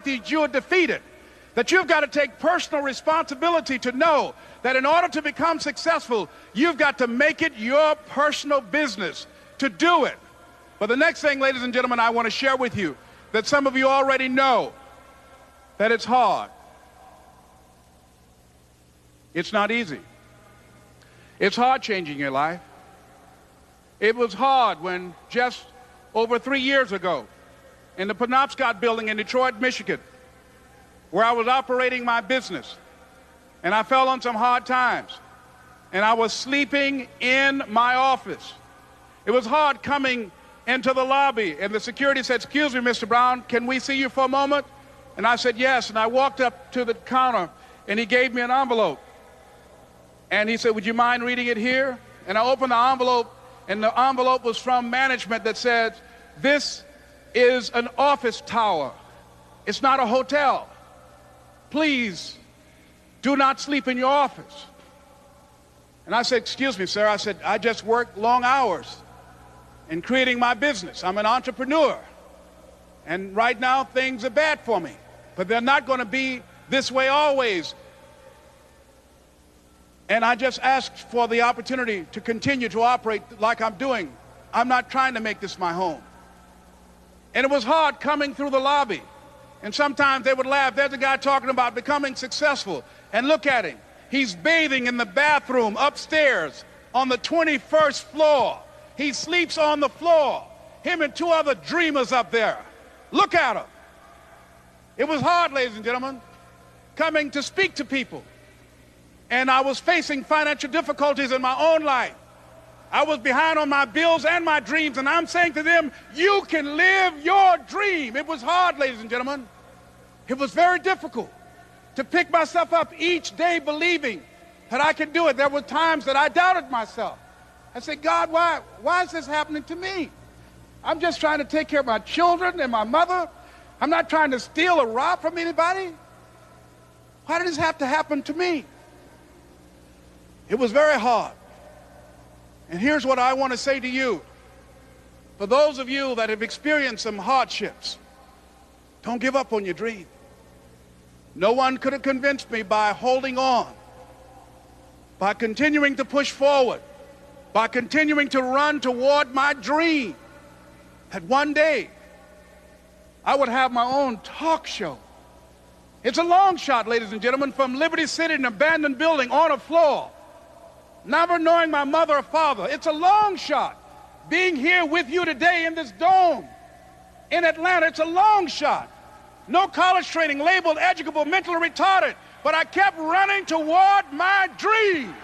you're defeated, that you've got to take personal responsibility to know that in order to become successful, you've got to make it your personal business to do it. But the next thing, ladies and gentlemen, I want to share with you that some of you already know that it's hard. It's not easy. It's hard changing your life. It was hard when just over 3 years ago, in the Penobscot building in Detroit, Michigan, where I was operating my business, and I fell on some hard times, and I was sleeping in my office. It was hard coming into the lobby, and the security said, "Excuse me, Mr. Brown, can we see you for a moment?" And I said, "Yes," and I walked up to the counter, and he gave me an envelope. And he said, "Would you mind reading it here?" And I opened the envelope, and the envelope was from management that said, "This is an office tower. It's not a hotel. Please do not sleep in your office." And I said, "Excuse me, sir." I said, "I just work long hours in creating my business. I'm an entrepreneur. And right now, things are bad for me. But they're not going to be this way always. And I just asked for the opportunity to continue to operate like I'm doing. I'm not trying to make this my home." And it was hard coming through the lobby. And sometimes they would laugh. There's a guy talking about becoming successful. And look at him. He's bathing in the bathroom upstairs on the 21st floor. He sleeps on the floor. Him and 2 other dreamers up there. Look at him. It was hard, ladies and gentlemen, coming to speak to people. And I was facing financial difficulties in my own life. I was behind on my bills and my dreams, and I'm saying to them, you can live your dream. It was hard, ladies and gentlemen. It was very difficult to pick myself up each day believing that I could do it. There were times that I doubted myself. I said, "God, why is this happening to me? I'm just trying to take care of my children and my mother. I'm not trying to steal or rob from anybody. Why did this have to happen to me?" It was very hard. And here's what I want to say to you. For those of you that have experienced some hardships, don't give up on your dream. No one could have convinced me by holding on, by continuing to push forward, by continuing to run toward my dream, that one day I would have my own talk show. It's a long shot, ladies and gentlemen, from Liberty City, an abandoned building on a floor, never knowing my mother or father. It's a long shot. Being here with you today in this dome in Atlanta, it's a long shot. No college training, labeled educable, mentally retarded, but I kept running toward my dream.